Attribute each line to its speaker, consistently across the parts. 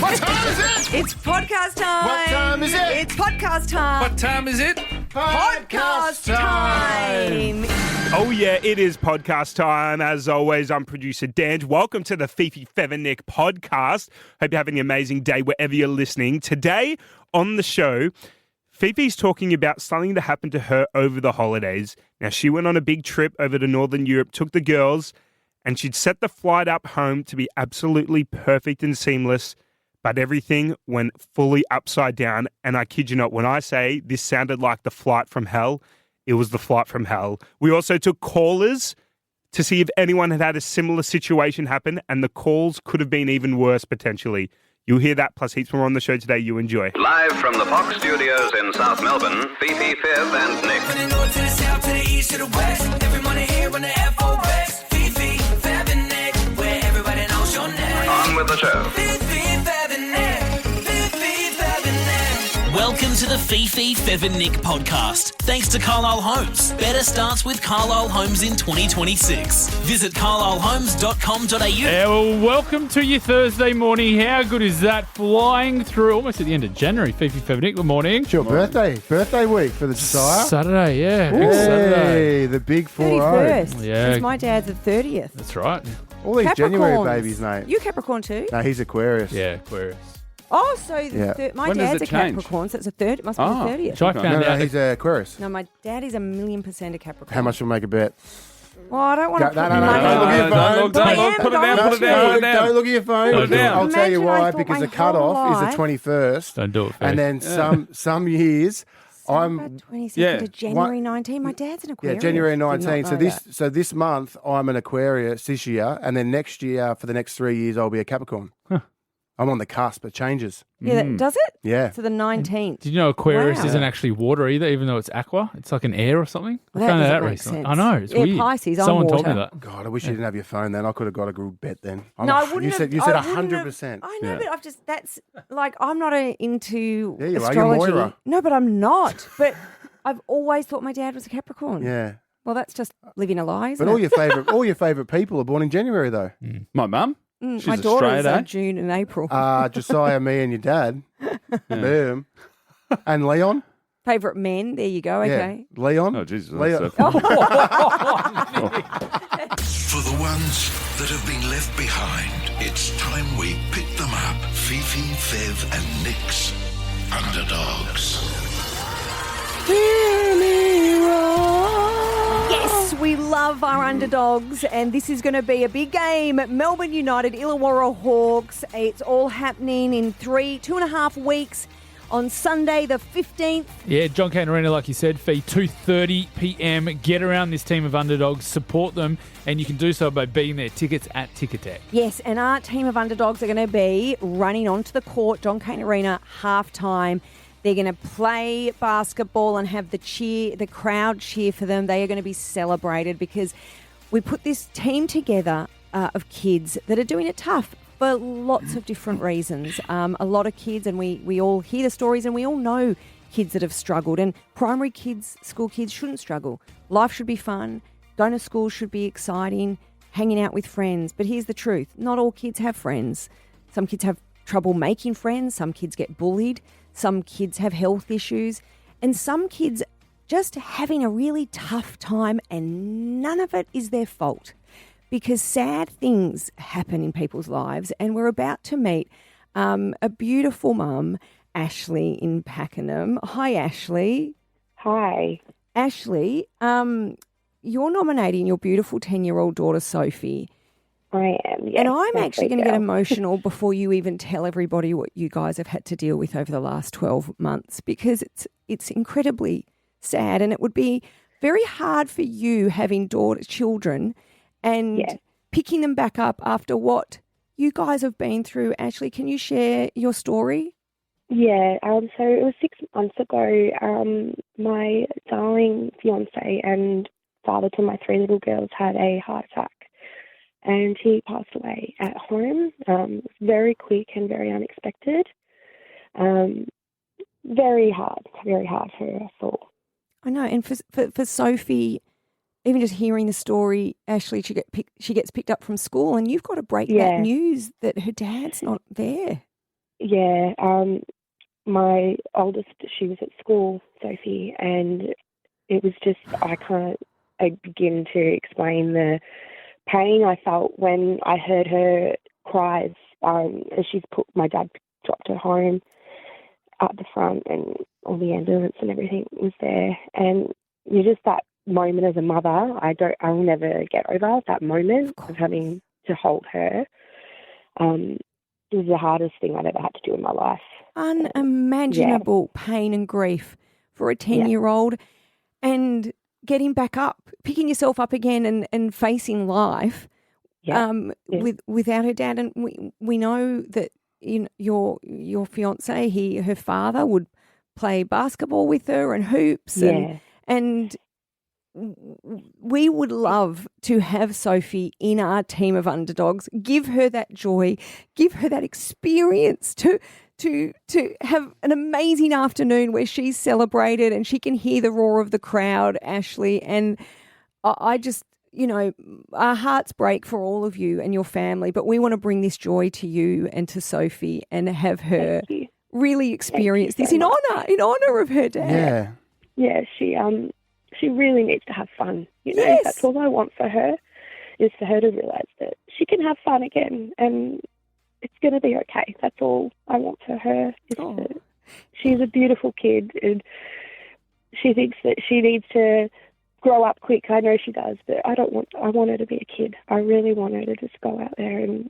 Speaker 1: What time is it?
Speaker 2: It's podcast time.
Speaker 1: What time is it?
Speaker 2: It's podcast time.
Speaker 3: What time is it?
Speaker 2: Podcast time.
Speaker 4: Oh, yeah, it is podcast time. As always, I'm producer Dan. Welcome to the Fifi, Fevola podcast. Hope you're having an amazing day wherever you're listening. Today on the show, Fifi's talking about something that happened to her over the holidays. Now, she went on a big trip over to Northern Europe, took the girls, and she'd set the flight up home to be absolutely perfect and seamless, but everything went fully upside down. And I kid you not, when I say this sounded like the flight from hell, it was the flight from hell. We also took callers to see if anyone had a similar situation happen, and the calls could have been even worse potentially. You'll hear that plus heaps more on the show today. You enjoy.
Speaker 5: Live from the Fox Studios in South Melbourne, Fifi, Fev and Nick.
Speaker 6: From the north to the south to the east to the west, every morning here on the FOS. Fifi, Fev and Nick, where everybody knows your name.
Speaker 5: On with the show.
Speaker 6: Fifi, Fev and Nick, Fifi, Fev and Nick.
Speaker 7: Welcome to the Fifi, Fev and Nick podcast. Thanks to Carlisle Homes. Better starts with Carlisle Homes in 2026. Visit carlislehomes.com.au.
Speaker 3: Yeah, well, welcome to your Thursday morning. How good is that? Flying through almost at the end of January. Fifi, Fev and Nick, good morning.
Speaker 1: It's your birthday week for the Josiah.
Speaker 3: Saturday, yeah. Big
Speaker 1: Hey,
Speaker 3: Saturday.
Speaker 1: the big
Speaker 2: 31st.
Speaker 3: Yeah.
Speaker 2: Because my dad's the 30th.
Speaker 3: That's right.
Speaker 1: All these January
Speaker 2: Capricorns.
Speaker 1: babies, mate.
Speaker 2: You Capricorn too?
Speaker 1: No, he's Aquarius.
Speaker 3: Yeah, Aquarius.
Speaker 2: Oh, so
Speaker 1: Yeah.
Speaker 2: my
Speaker 3: When does
Speaker 2: dad's
Speaker 3: it
Speaker 2: a
Speaker 3: change?
Speaker 2: Capricorn, so it's a third. It must be the 30th.
Speaker 3: which I
Speaker 1: No,
Speaker 3: found out.
Speaker 1: he's Aquarius.
Speaker 2: No, my dad is 1,000,000% a Capricorn.
Speaker 1: How much will make a bet?
Speaker 2: Well, I don't want to
Speaker 1: No,
Speaker 2: put
Speaker 1: no, no,
Speaker 2: money
Speaker 1: don't look at your
Speaker 2: on
Speaker 1: phone.
Speaker 3: Don't look,
Speaker 2: But I
Speaker 3: don't
Speaker 2: am
Speaker 3: look. Put it down,
Speaker 2: going
Speaker 3: put it
Speaker 2: to.
Speaker 3: down, put it down.
Speaker 1: Don't look at your phone.
Speaker 3: Put it down.
Speaker 1: I'll tell you
Speaker 2: Imagine I
Speaker 1: why,
Speaker 2: thought
Speaker 1: because
Speaker 2: my
Speaker 1: the cutoff
Speaker 2: whole
Speaker 1: is the
Speaker 2: life-
Speaker 1: 21st.
Speaker 3: Don't do it, Fev.
Speaker 1: And then some years, I'm
Speaker 2: 22nd
Speaker 3: Yeah.
Speaker 2: to January 19. My dad's an Aquarius.
Speaker 1: January
Speaker 2: Did not
Speaker 1: 19. So
Speaker 2: know that.
Speaker 1: this month I'm an Aquarius this year, and then next year for the next 3 years I'll be a Capricorn. I'm on the cusp. It changes.
Speaker 2: Yeah, that, does it?
Speaker 1: Yeah.
Speaker 2: To the 19th.
Speaker 3: Did you know Aquarius
Speaker 2: Wow.
Speaker 3: isn't actually water either, even though it's aqua? It's like an air or something.
Speaker 2: Well,
Speaker 3: I
Speaker 2: that
Speaker 3: found
Speaker 2: doesn't
Speaker 3: out
Speaker 2: make
Speaker 3: recently.
Speaker 2: sense.
Speaker 3: I know, it's
Speaker 2: Yeah,
Speaker 3: weird.
Speaker 2: Pisces, I'm
Speaker 3: Someone told me
Speaker 2: water.
Speaker 3: that.
Speaker 1: God, I wish you didn't have your phone then. I could have got a good bet then.
Speaker 2: No, I wouldn't
Speaker 1: You
Speaker 2: have.
Speaker 1: said
Speaker 2: I wouldn't have-
Speaker 1: 100%.
Speaker 2: I know,
Speaker 3: Yeah.
Speaker 2: but I've just, that's like, I'm not into
Speaker 1: Yeah, you are. You're
Speaker 2: astrology.
Speaker 1: Moira.
Speaker 2: No, but I'm not. But I've always thought my dad was a Capricorn.
Speaker 1: Yeah.
Speaker 2: Well, that's just living a lie, isn't
Speaker 1: But all
Speaker 2: it?
Speaker 1: your favourite people are born in January though.
Speaker 3: My mum? She's
Speaker 2: My
Speaker 3: a
Speaker 2: daughters
Speaker 3: straight,
Speaker 2: are
Speaker 3: eh?
Speaker 2: June and April.
Speaker 1: Josiah, me and your dad. Boom. And Leon.
Speaker 2: Favourite men, there you go, okay.
Speaker 1: Yeah. Leon.
Speaker 3: Oh, Jesus.
Speaker 1: Leon.
Speaker 8: For the ones that have been left behind, it's time we pick them up. Fifi, Fev and Nick's Underdogs.
Speaker 2: Yes, we love our underdogs, and this is going to be a big game. Melbourne United, Illawarra Hawks. It's all happening in 2.5 weeks on Sunday the 15th.
Speaker 3: Yeah, John Cain Arena, like you said, fee 2:30 p.m. Get around this team of underdogs, support them, and you can do so by being their tickets at Ticketek.
Speaker 2: Yes, and our team of underdogs are going to be running onto the court, John Cain Arena, halftime. They're going to play basketball and have the crowd cheer for them. They are going to be celebrated because we put this team together of kids that are doing it tough for lots of different reasons. A lot of kids, and we all hear the stories and we all know kids that have struggled. And primary kids, school kids shouldn't struggle. Life should be fun. Going to school should be exciting. Hanging out with friends. But here's the truth. Not all kids have friends. Some kids have trouble making friends. Some kids get bullied. Some kids have health issues. And some kids just having a really tough time, and none of it is their fault. Because sad things happen in people's lives, and we're about to meet a beautiful mum, Ashley in Pakenham. Hi, Ashley.
Speaker 9: Hi.
Speaker 2: Ashley, you're nominating your beautiful 10-year-old daughter, Sophie.
Speaker 9: I am, yes.
Speaker 2: And I'm
Speaker 9: my
Speaker 2: actually
Speaker 9: sweet
Speaker 2: going to get
Speaker 9: girl.
Speaker 2: emotional before you even tell everybody what you guys have had to deal with over the last 12 months, because it's incredibly sad, and it would be very hard for you having children and
Speaker 9: Yes.
Speaker 2: picking them back up after what you guys have been through. Ashley, can you share your story?
Speaker 9: Yeah, so it was 6 months ago. My darling fiance and father to my 3 little girls had a heart attack, and he passed away at home. It was very quick and very unexpected. Very hard for us all.
Speaker 2: I know, and for Sophie, even just hearing the story, Ashley, she gets picked up from school, and you've got to break that
Speaker 9: Yeah.
Speaker 2: news that her dad's not there.
Speaker 9: Yeah, my oldest, she was at school, Sophie, and it was just, I can't begin to explain the pain I felt when I heard her cries as my dad dropped her home at the front, and all the ambulance and everything was there. And just that moment as a mother, I'll never get over that moment of having to hold her. It was the hardest thing I'd ever had to do in my life.
Speaker 2: Unimaginable pain and grief for a 10-year-old, and getting back up, picking yourself up again and facing life without her dad. And we know that your fiancé, her father would play basketball with her and hoops and we would love to have Sophie in our team of underdogs, give her that joy, give her that experience to have an amazing afternoon where she's celebrated and she can hear the roar of the crowd, Ashley. And I just, our hearts break for all of you and your family, but we want to bring this joy to you and to Sophie and have her really experience this in honor of her dad.
Speaker 9: Yeah, she really needs to have fun. That's all I want for her, is for her to realise that she can have fun again and it's going to be okay. That's all I want for her. She's a beautiful kid and she thinks that she needs to grow up quick. I know she does, but I want her to be a kid. I really want her to just go out there and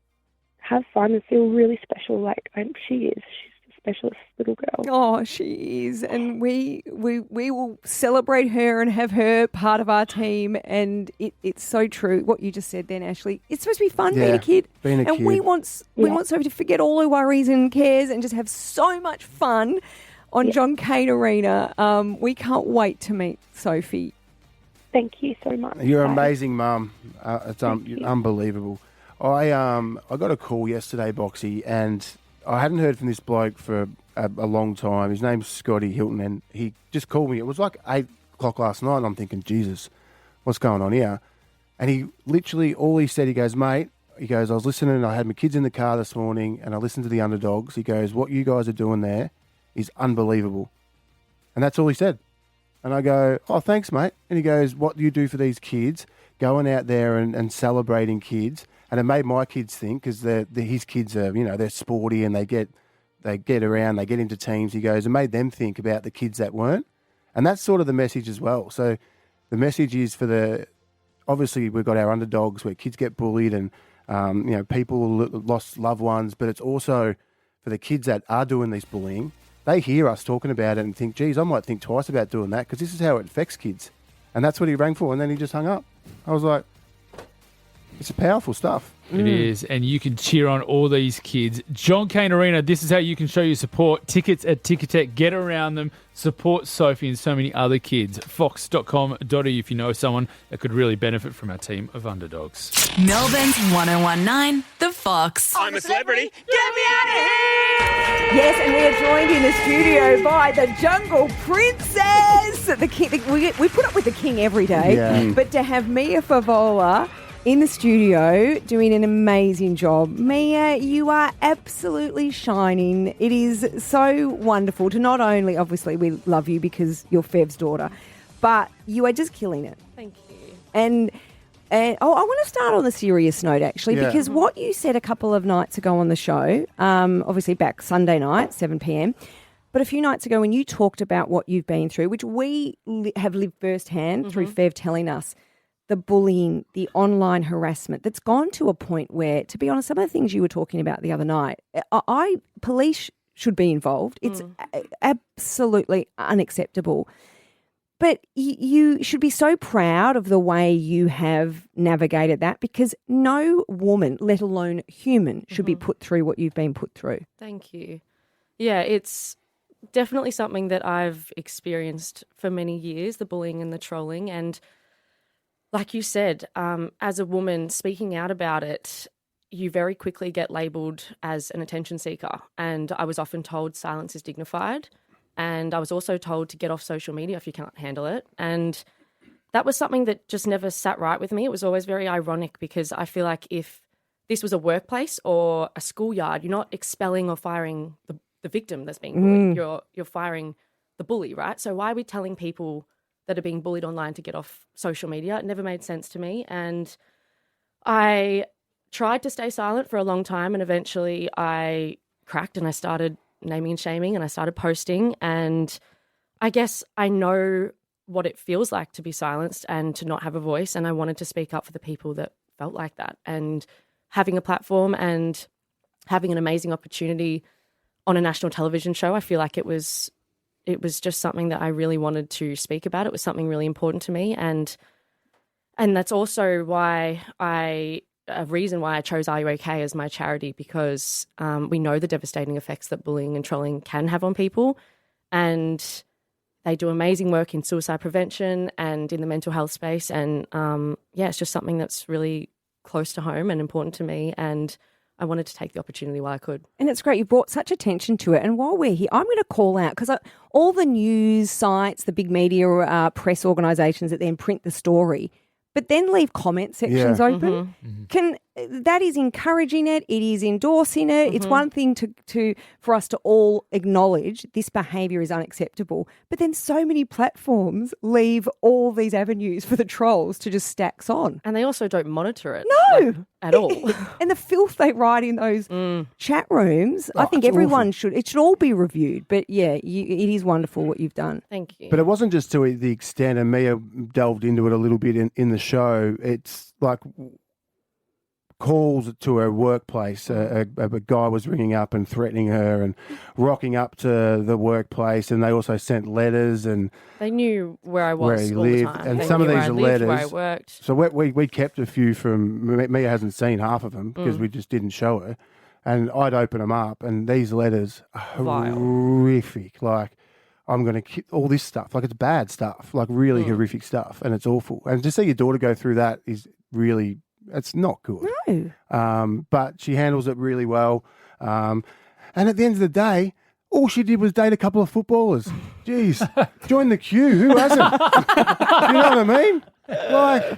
Speaker 9: have fun and feel really special like she is. She's a specialist little girl.
Speaker 2: Oh, she is. And we will celebrate her and have her part of our team. And it's so true what you just said then, Ashley. It's supposed to be fun being a kid. And we want Sophie to forget all her worries and cares and just have so much fun on John Cain Arena. We can't wait to meet Sophie.
Speaker 9: Thank you so much.
Speaker 1: You're an amazing mum. It's unbelievable. I got a call yesterday, Boxy, and I hadn't heard from this bloke for a long time. His name's Scotty Hilton, and he just called me. It was like 8 o'clock last night, and I'm thinking, Jesus, what's going on here? And he literally, all he said, he goes, mate, I was listening, I had my kids in the car this morning, and I listened to the Underdogs. He goes, what you guys are doing there is unbelievable. And that's all he said. And I go, oh, thanks, mate. And he goes, what do you do for these kids, going out there and celebrating kids? And it made my kids think, because his kids are, they're sporty and they get around, they get into teams. He goes, it made them think about the kids that weren't. And that's sort of the message as well. So the message is obviously we've got our underdogs where kids get bullied and, people lost loved ones, but it's also for the kids that are doing this bullying. They hear us talking about it and think, geez, I might think twice about doing that because this is how it affects kids. And that's what he rang for, and then he just hung up. I was like, it's powerful stuff.
Speaker 3: It is, and you can cheer on all these kids. John Cain Arena, this is how you can show your support. Tickets at Ticketek. Get around them. Support Sophie and so many other kids. Fox.com.au if you know someone that could really benefit from our team of underdogs.
Speaker 10: Melbourne's 1019, The Fox.
Speaker 4: I'm a celebrity.
Speaker 2: Get me out of here! Yes, and we are joined in the studio by the Jungle Princess. The king, we put up with the king every day, but to have Mia Fevola in the studio doing an amazing job. Mia, you are absolutely shining. It is so wonderful to not only, obviously, we love you because you're Fev's daughter, but you are just killing it.
Speaker 11: Thank you.
Speaker 2: And I want to start on the serious note, actually, because what you said a couple of nights ago on the show, obviously back Sunday night, 7 p.m, but a few nights ago when you talked about what you've been through, which we have lived firsthand through Fev telling us, the bullying, the online harassment that's gone to a point where, to be honest, some of the things you were talking about the other night, police should be involved. It's absolutely unacceptable. But you should be so proud of the way you have navigated that, because no woman, let alone human, should be put through what you've been put through.
Speaker 11: Thank you. Yeah, it's definitely something that I've experienced for many years, the bullying and the trolling. And like you said, as a woman speaking out about it, you very quickly get labelled as an attention seeker. And I was often told silence is dignified. And I was also told to get off social media if you can't handle it. And that was something that just never sat right with me. It was always very ironic because I feel like if this was a workplace or a schoolyard, you're not expelling or firing the victim that's being bullied. You're firing the bully, right? So why are we telling people that are being bullied online to get off social media? It never made sense to me. And I tried to stay silent for a long time, and eventually I cracked and I started naming and shaming and I started posting. And I guess I know what it feels like to be silenced and to not have a voice. And I wanted to speak up for the people that felt like that. And having a platform and having an amazing opportunity on a national television show, I feel like it was just something that I really wanted to speak about. It was something really important to me. And that's also why a reason why I chose Are You OK as my charity, because we know the devastating effects that bullying and trolling can have on people. And they do amazing work in suicide prevention and in the mental health space. And it's just something that's really close to home and important to me. And I wanted to take the opportunity while I could.
Speaker 2: And it's great. You brought such attention to it. And while we're here, I'm going to call out, because all the news sites, the big media press organisations that then print the story, but then leave comment sections open. That is encouraging it. It is endorsing it. It's one thing for us to all acknowledge this behaviour is unacceptable, but then so many platforms leave all these avenues for the trolls to just stacks on.
Speaker 11: And they also don't monitor it.
Speaker 2: No.
Speaker 11: At all.
Speaker 2: And the filth they write in those chat rooms, I think everyone should all be reviewed. But yeah, it is wonderful what you've done.
Speaker 11: Thank you.
Speaker 1: But it wasn't just to the extent, and Mia delved into it a little bit in the show. It's like calls to her workplace. A guy was ringing up and threatening her and rocking up to the workplace, and they also sent letters, and
Speaker 11: they knew where I was,
Speaker 1: where he
Speaker 11: all
Speaker 1: lived,
Speaker 11: the time.
Speaker 1: and
Speaker 11: they
Speaker 1: some of
Speaker 11: knew
Speaker 1: these
Speaker 11: where I lived,
Speaker 1: letters.
Speaker 11: where I worked.
Speaker 1: So we kept a few from Mia. Hasn't seen half of them because we just didn't show her, and I'd open them up, and these letters are horrific. Like, I'm going to all this stuff. Like, it's bad stuff, like really horrific stuff, and it's awful. And to see your daughter go through that is really, it's not good.
Speaker 2: No.
Speaker 1: But she handles it really well. And at the end of the day, all she did was date a couple of footballers. Jeez, join the queue. Who hasn't? You know what I mean? Like,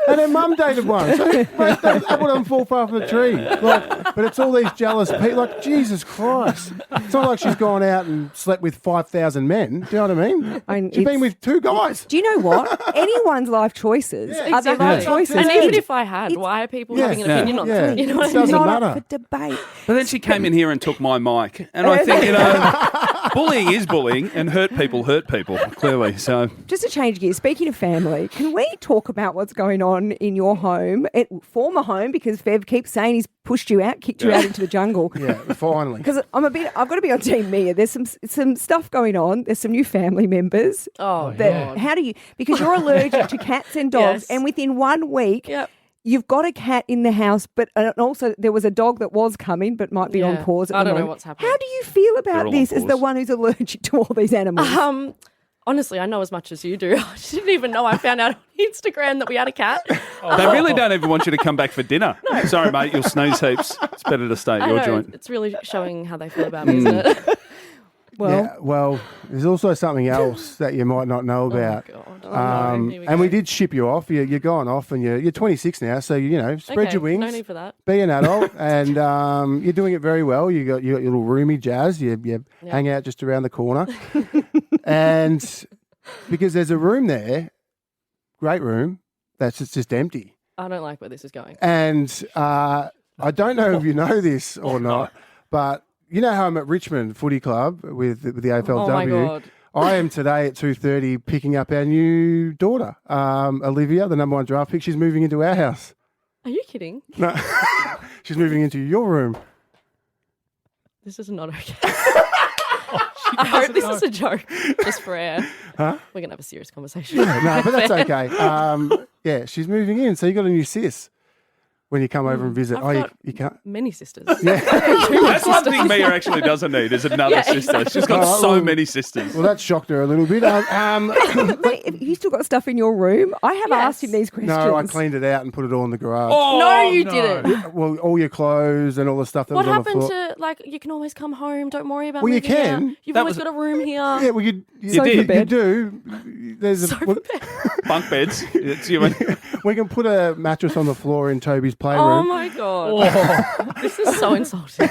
Speaker 1: and her mum dated one. So that apple doesn't fall far from the tree. Like, but it's all these jealous people. Like, Jesus Christ. It's not like she's gone out and slept with 5,000 men. Do you know what I mean? She's been with 2 guys.
Speaker 2: Do you know what? Anyone's life choices are their life choices.
Speaker 11: And even if I had, why are people having an opinion on them? You know what I mean?
Speaker 1: Doesn't matter.
Speaker 2: For debate.
Speaker 12: But then she came in here and took my mic. And I think, bullying is bullying, and hurt people, clearly. So,
Speaker 2: just to change gears, speaking of family, can we talk about what's going on in your home, former home, because Fev keeps saying he's pushed you out, kicked you out into the jungle.
Speaker 1: Yeah, finally.
Speaker 2: Because I've got to be on Team Mia. There's some stuff going on. There's some new family members.
Speaker 11: Oh, God.
Speaker 2: How do you, because you're allergic to cats and dogs, and within 1 week, you've got a cat in the house, but also there was a dog that was coming, but might be on pause at the moment.
Speaker 11: I don't know what's happening.
Speaker 2: How do you feel about this as the one who's allergic to all these animals?
Speaker 11: Honestly, I know as much as you do. I didn't even know. I found out on Instagram that we had a cat.
Speaker 12: They really don't even want you to come back for dinner. No. Sorry, mate, you'll sneeze heaps. It's better to stay at your joint.
Speaker 11: It's really showing how they feel about me, isn't it?
Speaker 1: Well, there's also something else that you might not know about.
Speaker 11: Oh, God.
Speaker 1: And we did ship you off. You're gone off, and you're 26 now, so spread your wings.
Speaker 11: No need for that.
Speaker 1: Be an adult, and you're doing it very well. You got your little roomy Jazz. You hang out just around the corner, and because there's a room there, great room, that's just empty.
Speaker 11: I don't like where this is going.
Speaker 1: And I don't know if you know this or not, but you know how I'm at Richmond Footy Club with the AFLW.
Speaker 11: Oh my God.
Speaker 1: I am today at 2:30 picking up our new daughter, Olivia, the number 1 draft pick. She's moving into our house.
Speaker 11: Are you kidding?
Speaker 1: No, she's moving into your room.
Speaker 11: This is not okay. I hope this is a joke, just for air.
Speaker 1: Huh?
Speaker 11: We're going to have a serious conversation.
Speaker 1: Yeah, no, but that's okay. She's moving in, so you got a new sis when you come over and visit. You can't.
Speaker 11: Many sisters.
Speaker 1: Yeah.
Speaker 12: That's one thing Mia actually doesn't need is another sister.
Speaker 11: Exactly.
Speaker 12: She's got so many sisters.
Speaker 1: Well, that shocked her a little bit.
Speaker 2: Wait, you still got stuff in your room? I have asked him these questions.
Speaker 1: No, I cleaned it out and put it all in the garage.
Speaker 12: Oh,
Speaker 11: no, you didn't.
Speaker 1: Well, all your clothes and all the stuff that was on the floor.
Speaker 11: What happened to, like, you can always come home, don't worry about
Speaker 1: Well, you
Speaker 11: moving
Speaker 1: can.
Speaker 11: out. You've always got a room here.
Speaker 1: Yeah, well, you
Speaker 12: did.
Speaker 1: You do. There's
Speaker 11: Sofa bed.
Speaker 12: Bunk beds.
Speaker 1: we can put a mattress on the floor in Toby's playroom.
Speaker 11: Oh my God. This is so insulting.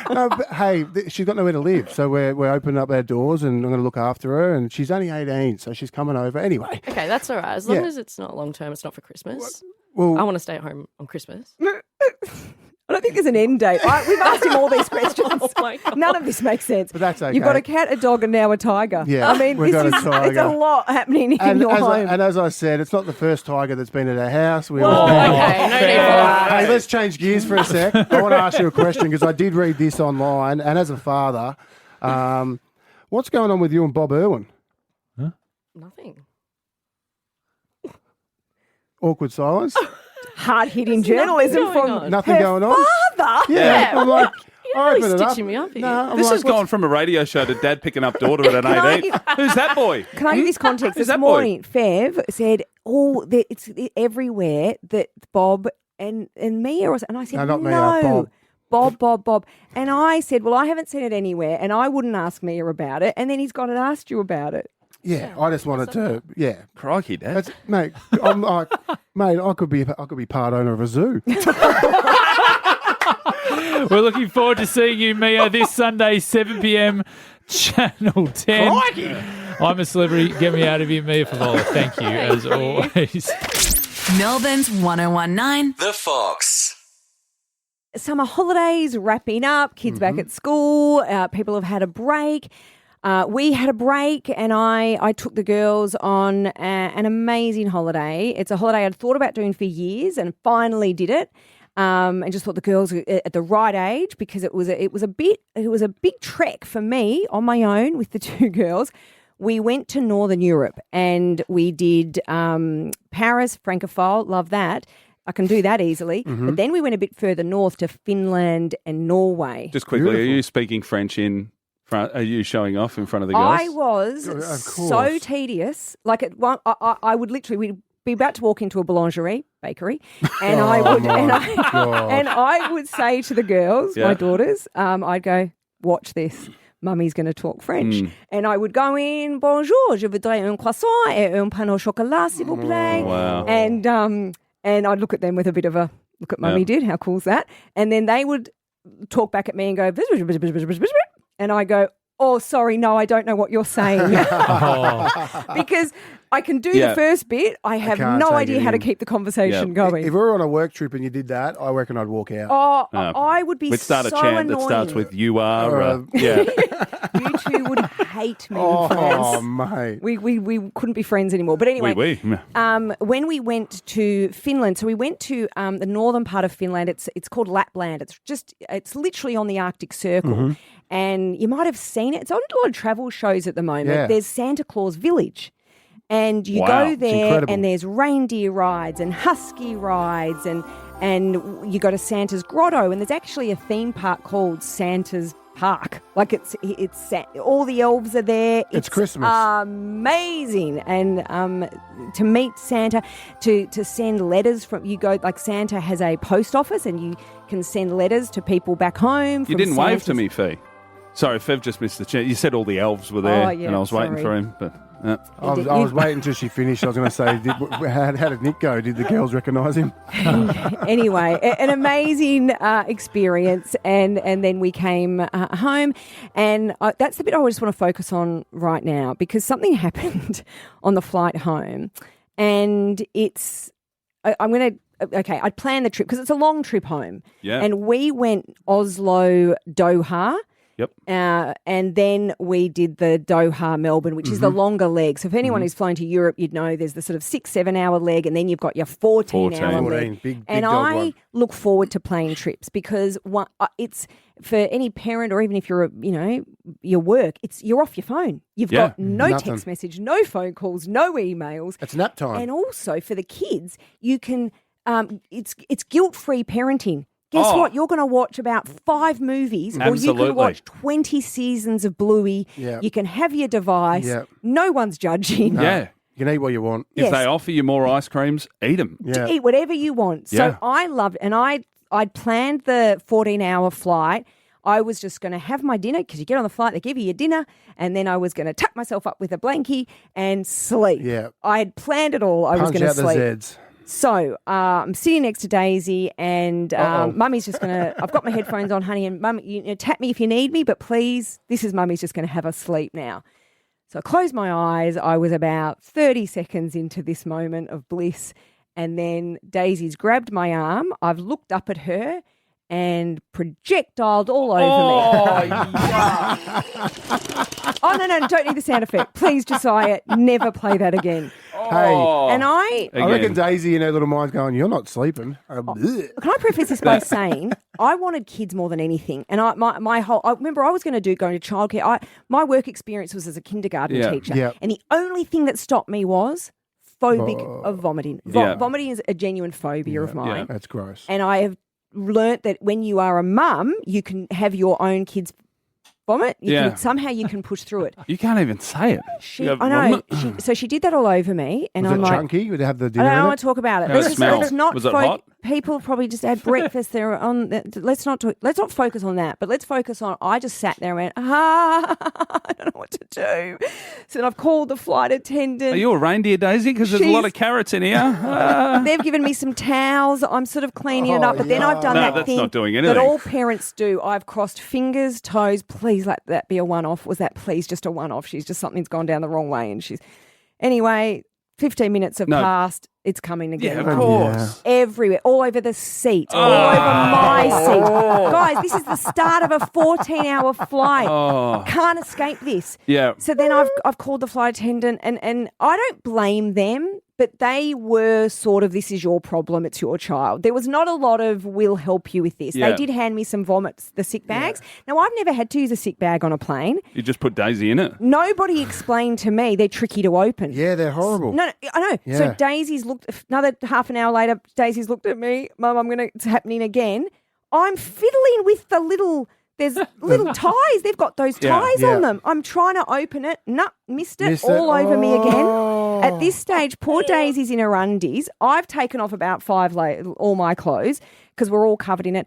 Speaker 1: No, but, hey, she's got nowhere to live, so we're opening up our doors, and I'm going to look after her. And she's only 18, so she's coming over anyway.
Speaker 11: Okay, that's all right. As long as it's not long term, it's not for Christmas.
Speaker 1: Well,
Speaker 11: I want to stay at home on Christmas.
Speaker 2: I don't think there's an end date. We've asked him all these questions.
Speaker 11: Oh my God.
Speaker 2: None of this makes sense.
Speaker 1: But that's okay.
Speaker 2: You've got a cat, a dog, and now a tiger.
Speaker 1: Yeah,
Speaker 2: I mean,
Speaker 1: we've got a
Speaker 2: it's
Speaker 1: tiger.
Speaker 2: a lot happening in your home.
Speaker 1: And as I said, it's not the first tiger that's been at our house.
Speaker 11: Okay, no need for that.
Speaker 1: Hey, let's change gears for a sec. I want to ask you a question because I did read this online, and as a father, what's going on with you and Bob Irwin?
Speaker 11: Nothing.
Speaker 1: Awkward silence.
Speaker 2: Hard-hitting journalism
Speaker 11: nothing going
Speaker 2: from
Speaker 11: on.
Speaker 1: Nothing
Speaker 2: her
Speaker 1: going on.
Speaker 2: father.
Speaker 1: Yeah, I'm like,
Speaker 11: You're
Speaker 1: I
Speaker 11: really
Speaker 1: open it up.
Speaker 11: stitching me up here.
Speaker 1: No, I'm
Speaker 12: This
Speaker 1: like,
Speaker 12: has gone from a radio show to dad picking up daughter at an
Speaker 2: Can I
Speaker 12: 18.
Speaker 2: give-
Speaker 12: Who's that boy?
Speaker 2: Can I give this context?
Speaker 12: Who's
Speaker 2: This
Speaker 12: that boy?
Speaker 2: morning, Fev said, it's everywhere that Bob and Mia, and I said,
Speaker 1: No, not Mia,
Speaker 2: Bob. And I said, well, I haven't seen it anywhere, and I wouldn't ask Mia about it. And then he's gone and asked you about it.
Speaker 1: Yeah, I just wanted to. Yeah,
Speaker 12: Crikey, Dad.
Speaker 1: mate. I'm like, mate. I could be part owner of a zoo.
Speaker 3: We're looking forward to seeing you, Mia, this Sunday, 7 p.m, Channel 10.
Speaker 12: Crikey.
Speaker 3: I'm a celebrity. Get me out of here, Mia Fevola. Thank you, as always.
Speaker 10: Melbourne's 1019.
Speaker 7: The Fox.
Speaker 2: Summer holidays wrapping up, kids back at school, people have had a break. We had a break, and I took the girls on an amazing holiday. It's a holiday I'd thought about doing for years and finally did it. And just thought the girls were at the right age because it was a big trek for me on my own with the two girls. We went to Northern Europe and we did Paris, Francophile, love that. I can do that easily. But then we went a bit further north to Finland and Norway.
Speaker 12: Just quickly,
Speaker 1: Beautiful.
Speaker 12: are you speaking French in front? Are you showing off in front of the girls?
Speaker 2: I was
Speaker 1: Of
Speaker 2: so
Speaker 1: course.
Speaker 2: tedious. Like I would literally we'd be about to walk into a boulangerie bakery, and I would say to the girls,
Speaker 12: Yeah.
Speaker 2: my daughters, I'd go, watch this. Mummy's going to talk French. And I would go in, bonjour, je voudrais un croissant et un pain au chocolat, s'il vous plaît.
Speaker 12: Wow.
Speaker 2: And I'd look at them with a bit of a, look at Mummy did, how cool's that? And then they would talk back at me and go, and I go, oh, sorry, no, I don't know what you're saying. Because I can do the first bit. I have
Speaker 1: can't
Speaker 2: no
Speaker 1: take
Speaker 2: idea
Speaker 1: it
Speaker 2: how to
Speaker 1: in.
Speaker 2: keep the conversation going.
Speaker 1: If we were on a work trip and you did that, I reckon I'd walk out.
Speaker 2: Oh, I would be
Speaker 12: We'd start
Speaker 2: so
Speaker 12: a chant
Speaker 2: annoying.
Speaker 12: that starts with "You are."
Speaker 2: You two would hate me in
Speaker 1: Oh,
Speaker 2: France.
Speaker 1: mate.
Speaker 2: We couldn't be friends anymore. But anyway, when we went to Finland, so we went to the northern part of Finland. It's called Lapland. It's literally on the Arctic Circle, and you might have seen it. It's on a lot of travel shows at the moment.
Speaker 1: Yeah.
Speaker 2: There's Santa Claus Village. And you
Speaker 12: Wow,
Speaker 2: go
Speaker 12: it's
Speaker 2: there
Speaker 1: incredible.
Speaker 2: and there's reindeer rides and husky rides and you go to Santa's Grotto, and there's actually a theme park called Santa's Park. Like it's all the elves are there.
Speaker 1: It's Christmas.
Speaker 2: Amazing. And to meet Santa, to send letters from, you go, like Santa has a post office and you can send letters to people back home.
Speaker 12: You
Speaker 2: from
Speaker 12: didn't wave to
Speaker 2: Santa's-
Speaker 12: me, Fee. Sorry, Fev just missed the chance. You said all the elves were there,
Speaker 2: Oh, yeah,
Speaker 12: and I was waiting
Speaker 2: sorry.
Speaker 12: for him. But
Speaker 1: I was waiting until she finished. I was going to say, how did Nick go? Did the girls recognise him?
Speaker 2: Anyway, an amazing experience, and then we came home, and that's the bit I just want to focus on right now because something happened on the flight home, and I'd planned the trip because it's a long trip home, and we went Oslo, Doha.
Speaker 12: Yep.
Speaker 2: And then we did the Doha, Melbourne, which is the longer leg. So if anyone who's flown to Europe, you'd know there's the sort of 6-7 hour leg, and then you've got your 14-hour leg.
Speaker 1: Big
Speaker 2: And
Speaker 1: dog
Speaker 2: I
Speaker 1: one.
Speaker 2: look forward to plane trips because it's for any parent, or even if you're your work, you're off your phone. You've got no
Speaker 1: Nothing.
Speaker 2: text message, no phone calls, no emails.
Speaker 1: It's nap time.
Speaker 2: And also for the kids, you can it's guilt-free parenting. Guess what? You're going to watch about 5 movies, or you
Speaker 12: Absolutely.
Speaker 2: can watch 20 seasons of Bluey.
Speaker 1: Yeah.
Speaker 2: You can have your device.
Speaker 1: Yeah.
Speaker 2: No one's judging.
Speaker 12: yeah,
Speaker 1: You can eat what you want.
Speaker 12: if
Speaker 2: Yes.
Speaker 12: they offer you more ice creams, eat them.
Speaker 1: Yeah.
Speaker 2: Eat whatever you want. So
Speaker 12: Yeah.
Speaker 2: I loved, and I'd planned the 14-hour flight. I was just going to have my dinner because you get on the flight, they give you your dinner, and then I was going to tuck myself up with a blankie and sleep.
Speaker 1: Yeah.
Speaker 2: I had planned it all. I was
Speaker 1: Punch
Speaker 2: going to
Speaker 1: out the
Speaker 2: sleep.
Speaker 1: Zeds.
Speaker 2: So I'm sitting next to Daisy, and Mummy's just going to... I've got my headphones on, honey, and Mum, tap me if you need me, but please, this is Mummy's just going to have a sleep now. So I closed my eyes. I was about 30 seconds into this moment of bliss, and then Daisy's grabbed my arm. I've looked up at her and projectiled all over me. Oh, no, don't need the sound effect. Please, Josiah, never play that again.
Speaker 1: Hey,
Speaker 2: and I
Speaker 1: reckon Daisy in her little mind's going, you're not sleeping.
Speaker 2: Can I preface this by saying I wanted kids more than anything, and I remember I was going to go into childcare. My work experience was as a kindergarten teacher, and the only thing that stopped me was phobic of vomiting. Vomiting is a genuine phobia of mine.
Speaker 1: That's gross.
Speaker 2: And I have learnt that when you are a mum, you can have your own kids vomit. Somehow you can push through it.
Speaker 12: You can't even say it.
Speaker 2: I know. So she did that all over me, and
Speaker 1: was
Speaker 2: I'm
Speaker 1: it
Speaker 2: like,
Speaker 1: chunky? Would it have the dinner?
Speaker 2: I don't want to talk about it.
Speaker 12: How it smelled?
Speaker 2: Let's not
Speaker 12: Was it hot?
Speaker 2: People probably just had breakfast. They're on. Let's not focus on that. But let's focus on. I just sat there and went, I don't know what to do. So then I've called the flight attendant.
Speaker 12: Are you a reindeer, Daisy? Because there's a lot of carrots in here.
Speaker 2: They've given me some towels. I'm sort of cleaning it up. But then I've done that thing
Speaker 12: not doing
Speaker 2: that all parents do. I've crossed fingers, toes. Please let that be a one-off. Was that please just a one-off? Something's gone down the wrong way, and anyway. 15 minutes have passed. It's coming again.
Speaker 12: Yeah, of course.
Speaker 2: Everywhere. All over the seat. All over my seat. Guys, this is the start of a 14-hour flight. Can't escape this.
Speaker 12: Yeah.
Speaker 2: So then I've called the flight attendant, and I don't blame them, but they were sort of, this is your problem, it's your child. There was not a lot of, we'll help you with this.
Speaker 12: Yeah.
Speaker 2: They did hand me some vomits, the sick bags. Now, I've never had to use a sick bag on a plane.
Speaker 12: You just put Daisy in it.
Speaker 2: Nobody explained to me they're tricky to open.
Speaker 1: Yeah, they're horrible.
Speaker 2: No, I know.
Speaker 1: Yeah.
Speaker 2: So Daisy's looked, another half an hour later, Daisy's looked at me, Mum, it's happening again. I'm fiddling with the little... There's little ties. They've got those ties on them. I'm trying to open it. Missed it. All over me again. At this stage, poor Daisy's in her undies. I've taken off about 5 all my clothes because we're all covered in it.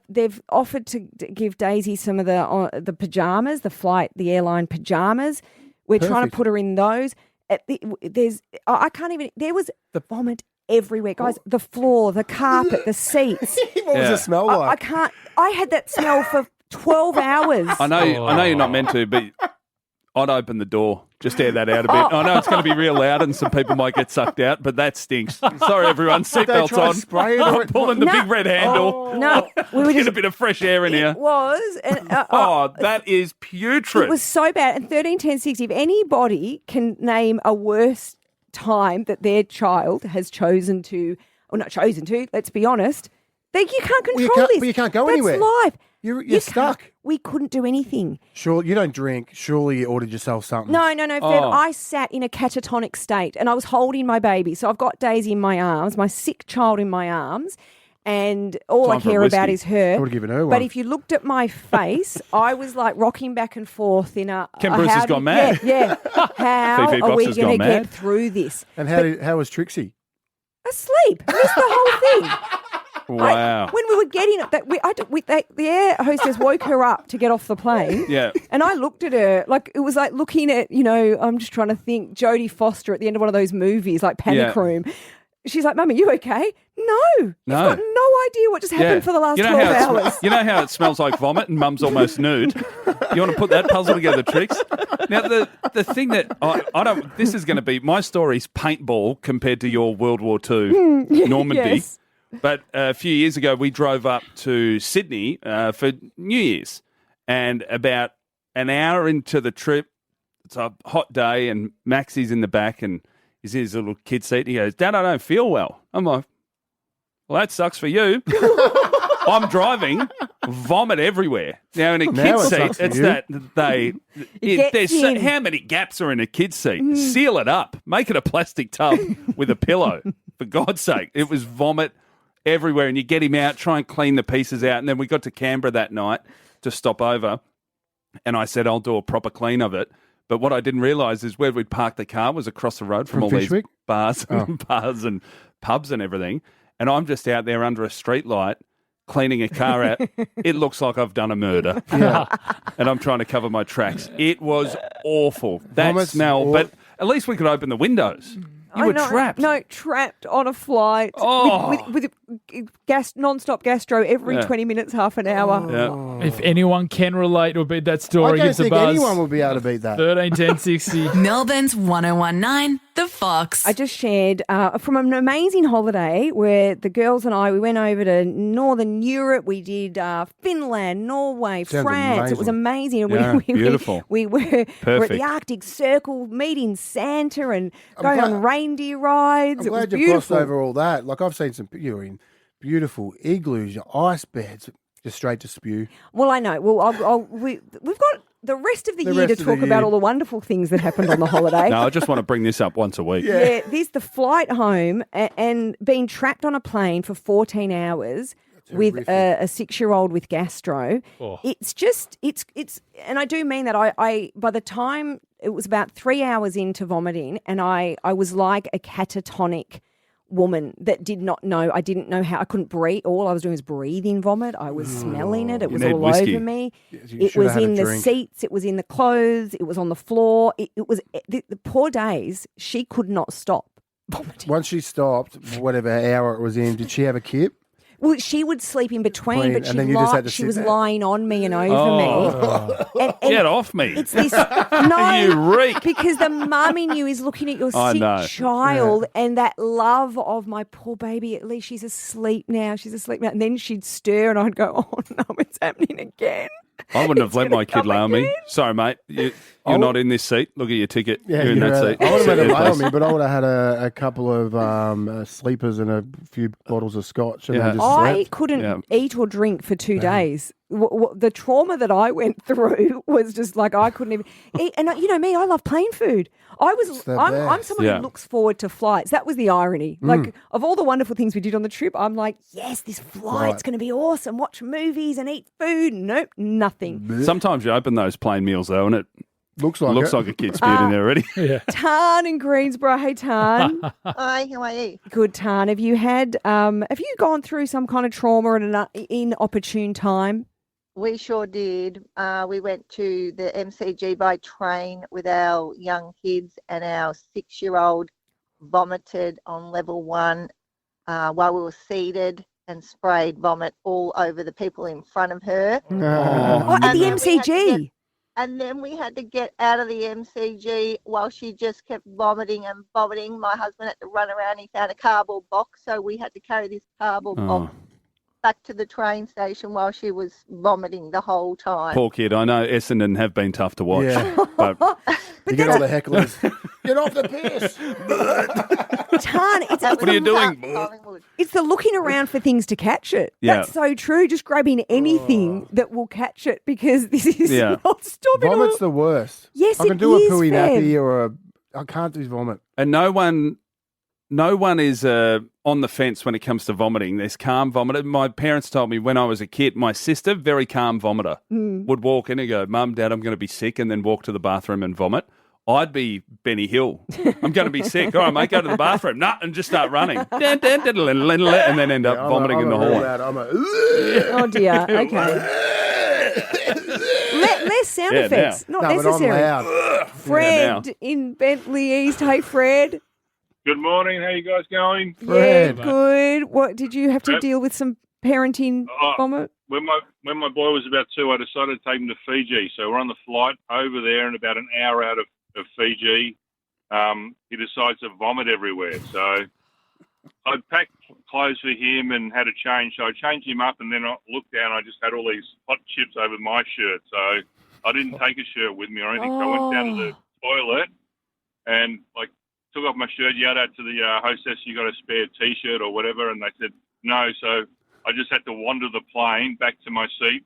Speaker 2: They've offered to give Daisy some of the pajamas, the airline pajamas. We're trying to put her in those. I can't even. There was the vomit everywhere, guys. The floor, the carpet, the seats.
Speaker 1: What was the smell like?
Speaker 2: I can't. I had that smell for 12 hours.
Speaker 12: I know you're not meant to, but I'd open the door. Just air that out a bit. I know it's going to be real loud and some people might get sucked out, but that stinks. Sorry, everyone. Seatbelts on.
Speaker 1: Spray it
Speaker 12: I'm pulling the big red handle.
Speaker 2: No, we were
Speaker 12: Get a bit of fresh air in here.
Speaker 2: It was. And,
Speaker 12: that is putrid.
Speaker 2: It was so bad. And 13-10-6, if anybody can name a worse time that their child has chosen to, or not chosen to, let's be honest, you can't control this.
Speaker 1: But you can't go
Speaker 2: That's
Speaker 1: anywhere.
Speaker 2: life.
Speaker 1: You're stuck.
Speaker 2: We couldn't do anything.
Speaker 1: Sure, you don't drink. Surely you ordered yourself something.
Speaker 2: No, Fev. I sat in a catatonic state and I was holding my baby. So I've got Daisy in my arms, my sick child in my arms, and all I care about is her.
Speaker 1: I would have given her one.
Speaker 2: But if you looked at my face, I was like rocking back and forth in a...
Speaker 12: Ken Bruce has gone mad.
Speaker 2: Yeah. How
Speaker 12: Fifi
Speaker 2: are we
Speaker 12: Box has
Speaker 2: going to
Speaker 12: gone
Speaker 2: get
Speaker 12: mad.
Speaker 2: through this?
Speaker 1: And how was Trixie?
Speaker 2: Asleep. Missed the whole thing.
Speaker 12: Wow.
Speaker 2: When we were getting it, the air hostess woke her up to get off the plane.
Speaker 12: Yeah.
Speaker 2: And I looked at her, like it was like looking at, I'm just trying to think, Jodie Foster at the end of one of those movies, like Panic Room. She's like, Mum, are you okay? No. You've got no idea what just happened for the last 12 hours.
Speaker 12: You know how it smells like vomit and Mum's almost nude? You want to put that puzzle together, Trix? Now, the thing that I don't, this is going to be, my story's paintball compared to your World War II Normandy.
Speaker 2: Yes.
Speaker 12: But a few years ago, we drove up to Sydney for New Year's. And about an hour into the trip, it's a hot day and Maxie's in the back and he's in his little kid seat. He goes, Dad, I don't feel well. I'm like, well, that sucks for you. I'm driving, vomit everywhere. Now, in a kid's seat, it's that how many gaps are in a kid's seat? Seal it up. Make it a plastic tub with a pillow. For God's sake. It was vomit everywhere, and you get him out, try and clean the pieces out. And then we got to Canberra that night to stop over, and I said, I'll do a proper clean of it. But what I didn't realise is where we'd parked the car was across the road from all these bars and pubs and everything. And I'm just out there under a street light cleaning a car out. It looks like I've done a murder.
Speaker 1: Yeah.
Speaker 12: And I'm trying to cover my tracks. It was awful. That smell. But at least we could open the windows. You were trapped?
Speaker 2: No, trapped on a flight with non-stop gastro every 20 minutes, half an hour.
Speaker 12: Yeah.
Speaker 3: If anyone can relate, it'll be that
Speaker 1: I
Speaker 3: story.
Speaker 1: don't
Speaker 3: Give us a
Speaker 1: think
Speaker 3: buzz.
Speaker 1: anyone will be able to beat that.
Speaker 3: 13 10 60.
Speaker 10: Melbourne's 1019, The Fox.
Speaker 2: I just shared from an amazing holiday where the girls and we went over to Northern Europe. We did Finland, Norway,
Speaker 1: Sounds
Speaker 2: France.
Speaker 1: amazing.
Speaker 2: It was amazing. And
Speaker 12: Yeah, beautiful.
Speaker 2: We were at
Speaker 12: Perfect.
Speaker 2: the Arctic Circle meeting Santa and
Speaker 1: I'm
Speaker 2: going
Speaker 1: glad-
Speaker 2: on reindeer rides.
Speaker 1: I'm
Speaker 2: It was
Speaker 1: glad you
Speaker 2: beautiful.
Speaker 1: crossed over all that. Like I've seen you're in beautiful igloos, your ice beds, just straight to spew.
Speaker 2: Well, I know. Well, we've got the rest of the year to
Speaker 1: rest of the
Speaker 2: talk about
Speaker 1: year.
Speaker 2: all the wonderful things that happened on the holiday.
Speaker 12: No, I just want to bring this up once a week.
Speaker 2: Yeah, this the flight home and being trapped on a plane for 14 hours with a 6-year-old with gastro.
Speaker 3: Oh.
Speaker 2: It's just it's and I do mean that I by the time it was about 3 hours into vomiting and I was like a catatonic woman that did not know. I didn't know how. I couldn't breathe. All I was doing was breathing vomit. I was smelling it. It was
Speaker 12: need
Speaker 2: all
Speaker 12: whiskey.
Speaker 2: over me.
Speaker 1: You
Speaker 2: It
Speaker 1: should have
Speaker 2: was
Speaker 1: had a
Speaker 2: in the
Speaker 1: drink.
Speaker 2: seats. It was in the clothes. It was on the floor. It was the poor days. She could not stop vomiting.
Speaker 1: Once she stopped, whatever hour it was in, did she have a kip?
Speaker 2: Well, she would sleep in between, but
Speaker 1: and then you just had to
Speaker 2: she
Speaker 1: sit
Speaker 2: was
Speaker 1: there.
Speaker 2: lying on me and over me. And
Speaker 12: Get off me.
Speaker 2: It's this no,
Speaker 12: You reek.
Speaker 2: because the mum in you is looking at your
Speaker 12: I know.
Speaker 2: sick child and that love of my poor baby. At least she's asleep now. She's asleep now. And then she'd stir, and I'd go, "Oh no, it's happening again."
Speaker 12: I wouldn't have
Speaker 2: It's
Speaker 12: let
Speaker 2: gonna
Speaker 12: my kid
Speaker 2: come
Speaker 12: lay on me.
Speaker 2: again.
Speaker 12: Sorry, mate. You're not in this seat. Look at your ticket.
Speaker 1: Yeah,
Speaker 12: you're in that seat.
Speaker 1: I would have
Speaker 12: Sit
Speaker 1: had a
Speaker 12: there,
Speaker 1: lay on
Speaker 12: please.
Speaker 1: me, but I would have had a couple of sleepers and a few bottles of scotch and
Speaker 12: Yeah.
Speaker 1: then just
Speaker 2: I
Speaker 1: slept.
Speaker 2: couldn't eat or drink for 2 days. The trauma that I went through was just like I couldn't even eat. And you know me, I love plain food. I'm
Speaker 1: best.
Speaker 2: someone
Speaker 12: Yeah.
Speaker 2: who looks forward to flights. That was the irony. Like of all the wonderful things we did on the trip, I'm like, yes, this flight's
Speaker 1: Right.
Speaker 2: going to be awesome. Watch movies and eat food. Nope, nothing.
Speaker 12: Sometimes you open those plain meals, though, and it
Speaker 1: Looks like
Speaker 12: looks
Speaker 1: it.
Speaker 12: like a kid spewed in there already.
Speaker 2: Tan in Greensboro. Hey, Tan.
Speaker 13: Hi, how are you?
Speaker 2: Good, Tan. Have you gone through some kind of trauma at an inopportune time?
Speaker 13: We sure did. We went to the MCG by train with our young kids, and our 6-year-old vomited on level 1 while we were seated and sprayed vomit all over the people in front of her.
Speaker 2: Oh, at the
Speaker 13: then we had to
Speaker 2: MCG.
Speaker 13: And then we had to get out of the MCG while she just kept vomiting and vomiting. My husband had to run around. He found a cardboard box, so we had to carry this cardboard box back to the train station while she was vomiting the whole time.
Speaker 12: Poor kid. I know Essendon have been tough to watch.
Speaker 1: Yeah.
Speaker 12: But
Speaker 1: You get all the hecklers. Get off the piss.
Speaker 2: Tan,
Speaker 12: what are you doing?
Speaker 13: Collingwood.
Speaker 2: it's the looking around for things to catch it.
Speaker 12: Yeah.
Speaker 2: That's so true. Just grabbing anything that will catch it because this is
Speaker 12: Yeah.
Speaker 2: not stopping.
Speaker 1: Vomit's the worst.
Speaker 2: Yes,
Speaker 1: I can
Speaker 2: it
Speaker 1: do
Speaker 2: is,
Speaker 1: a pooey
Speaker 2: Fev.
Speaker 1: nappy or I can't do vomit.
Speaker 12: And no one is on the fence when it comes to vomiting. There's calm vomiter. My parents told me when I was a kid, my sister, very calm vomiter, would walk in and go, "Mum, Dad, I'm going to be sick," and then walk to the bathroom and vomit. I'd be Benny Hill. I'm going to be sick. All right, mate, go to the bathroom. Nah, and just start running. And then end up vomiting in the hallway.
Speaker 2: Oh dear. Okay. Less sound
Speaker 12: Yeah,
Speaker 2: effects.
Speaker 1: No,
Speaker 2: Not
Speaker 1: but I'm
Speaker 2: necessary.
Speaker 1: loud.
Speaker 2: Fred in Bentley East. Hey, Fred.
Speaker 14: Good morning. How you guys going?
Speaker 1: Fred.
Speaker 2: Yeah, good. What did you have to
Speaker 14: Yep.
Speaker 2: deal with some parenting vomit?
Speaker 14: When my boy was about 2, I decided to take him to Fiji. So we're on the flight over there, and about an hour out of Fiji, he decides to vomit everywhere. So I packed clothes for him and had a change. So I changed him up, and then I looked down. I just had all these hot chips over my shirt. So I didn't take a shirt with me or anything. So I went down to the toilet and took off my shirt, yelled out to the hostess, "You got a spare T-shirt or whatever?" And they said no. So I just had to wander the plane back to my seat,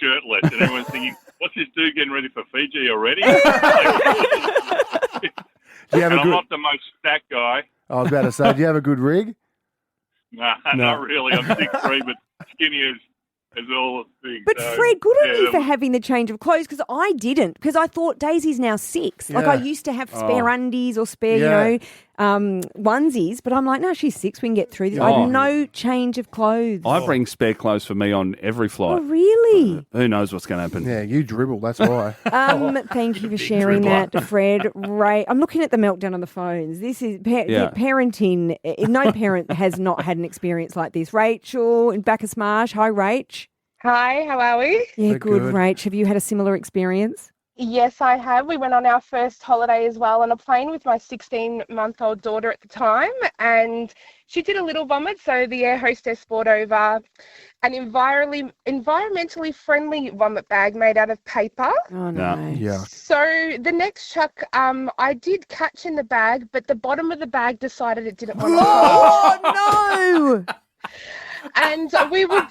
Speaker 14: shirtless, and everyone's thinking, "What's this dude getting ready for Fiji already?"
Speaker 1: Do you have
Speaker 14: and
Speaker 1: a
Speaker 14: I'm
Speaker 1: good?
Speaker 14: not the most stacked guy.
Speaker 1: I was about to say, do you have a good rig?
Speaker 14: Nah,
Speaker 1: No.
Speaker 14: not really. I'm 6'3", but skinny as all things.
Speaker 2: But
Speaker 14: So,
Speaker 2: Fred, good on
Speaker 14: yeah,
Speaker 2: you for having the change of clothes because I didn't because I thought Daisy's now 6. Like
Speaker 1: Yeah.
Speaker 2: I used to have spare undies or spare,
Speaker 1: Yeah.
Speaker 2: onesies, but I'm like, no, she's 6. We can get through this. I
Speaker 12: Oh.
Speaker 2: have no change of clothes.
Speaker 12: I bring spare clothes for me on every flight.
Speaker 2: Oh, really?
Speaker 12: Who knows what's going to happen?
Speaker 1: Yeah, you dribble. That's why.
Speaker 2: Thank you for sharing that, Fred. Ray, I'm looking at the meltdown on the phones. This is parenting. No parent has not had an experience like this. Rachel in Bacchus Marsh. Hi, Rach.
Speaker 15: Hi, how are we?
Speaker 2: Yeah,
Speaker 1: We're
Speaker 2: good,
Speaker 1: good.
Speaker 2: Rach. Have you had a similar experience?
Speaker 15: Yes, I have. We went on our first holiday as well on a plane with my 16-month-old daughter at the time, and she did a little vomit, so the air hostess brought over an environmentally friendly vomit bag made out of paper.
Speaker 2: Oh, no.
Speaker 1: Yeah.
Speaker 15: So the next chuck, I did catch in the bag, but the bottom of the bag decided it didn't want to
Speaker 2: Oh, no!
Speaker 15: and we were